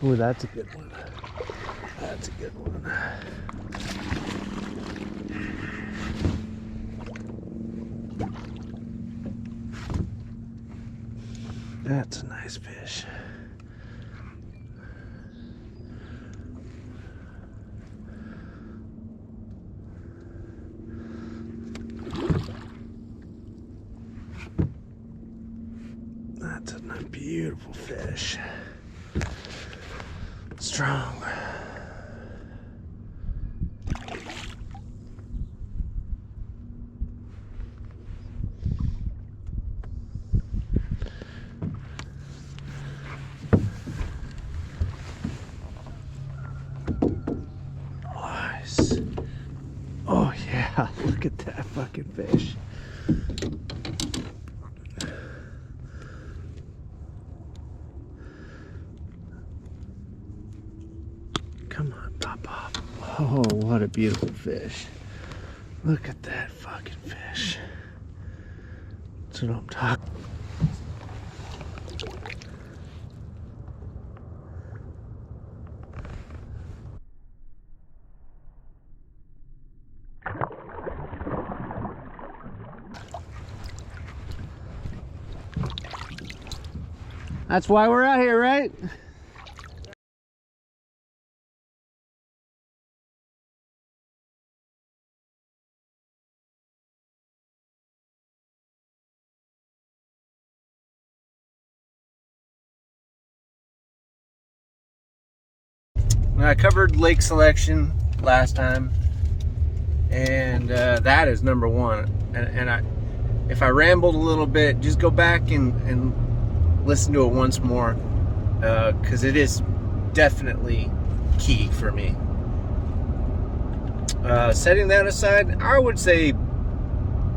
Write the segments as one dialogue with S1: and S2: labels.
S1: Ooh, that's a good one. That's a good one. That's a nice fish. That's a beautiful fish. Strong. Nice. Oh yeah, look at that fucking fish. Come on, pop off. Oh, what a beautiful fish. Look at that fucking fish. That's what I'm talking. That's why we're out here, right? I covered lake selection last time, and that is number one. And if I rambled a little bit, just go back and listen to it once more, because it is definitely key for me. Setting that aside, I would say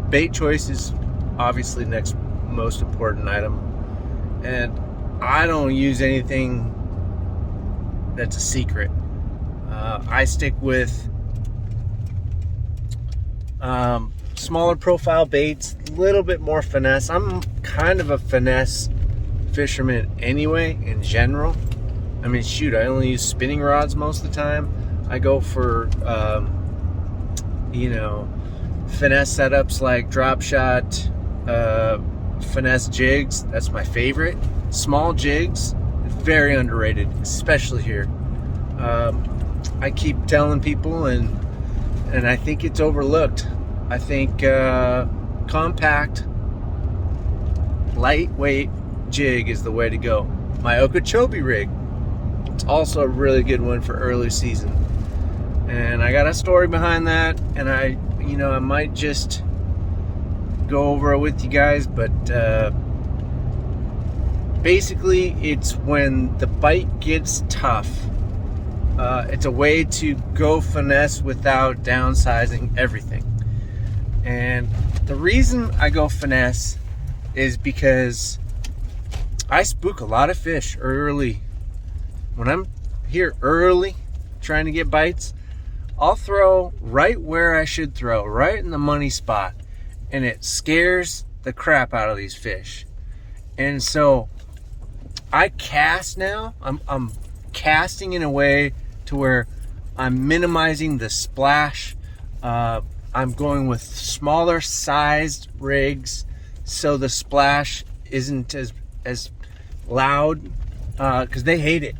S1: bait choice is obviously next most important item, and I don't use anything that's a secret. I stick with smaller profile baits, a little bit more finesse. I'm kind of a finesse fisherman anyway, in general. I mean, shoot, I only use spinning rods most of the time. I go for finesse setups like drop shot, finesse jigs. That's my favorite. Small jigs, very underrated, especially here. I keep telling people, and I think it's overlooked. I think compact, lightweight jig is the way to go. My Okeechobee rig, it's also a really good one for early season. And I got a story behind that, and I might just go over it with you guys, but basically it's when the bite gets tough. It's a way to go finesse without downsizing everything. And the reason I go finesse is because I spook a lot of fish early. When I'm here early trying to get bites, I'll throw right where I should throw, right in the money spot, and it scares the crap out of these fish. And so I cast now. I'm casting in a way to where I'm minimizing the splash. I'm going with smaller sized rigs so the splash isn't as loud, because they hate it.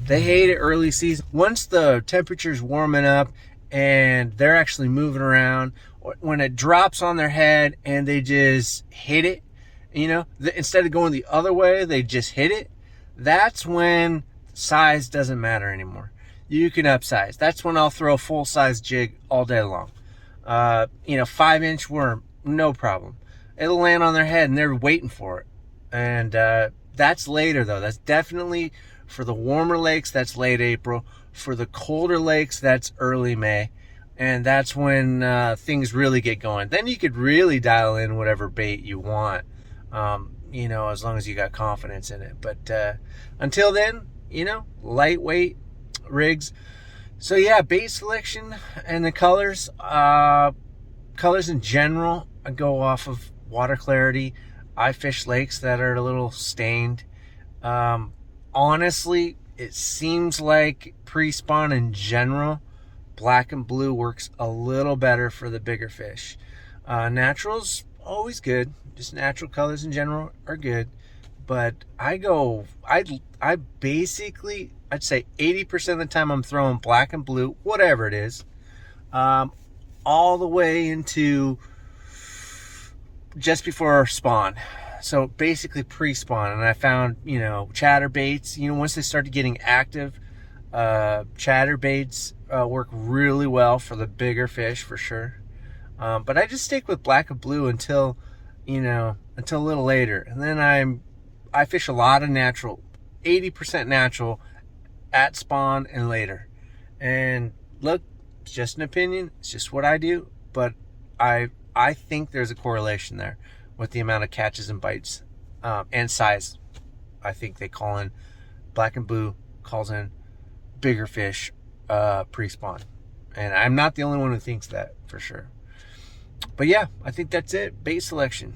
S1: They hate it early season. Once the temperature's warming up and they're actually moving around, when it drops on their head and they just hit it, instead of going the other way, they just hit it. That's when size doesn't matter anymore. You can upsize. That's when I'll throw a full-size jig all day long. 5-inch worm, no problem. It'll land on their head and they're waiting for it. And that's later, though. That's definitely for the warmer lakes. That's late April. For the colder lakes, that's early May. And that's when things really get going. Then you could really dial in whatever bait you want, as long as you got confidence in it. But until then, lightweight rigs. So yeah, bait selection and the colors in general, I go off of water clarity. I fish lakes that are a little stained. Honestly, it seems like pre-spawn in general, black and blue works a little better for the bigger fish. Natural's always good. Just natural colors in general are good. But I basically, I'd say 80% of the time I'm throwing black and blue, whatever it is, all the way into just before spawn. So basically pre-spawn. And I found, chatterbaits, once they started getting active, chatterbaits work really well for the bigger fish for sure. But I just stick with black and blue until a little later. And then I fish a lot of natural, 80% natural at spawn and later. And look, it's just an opinion. It's just what I do. But I think there's a correlation there with the amount of catches and bites and size. I think they call in, black and blue calls in bigger fish pre-spawn. And I'm not the only one who thinks that for sure. But yeah, I think that's it. Bait selection.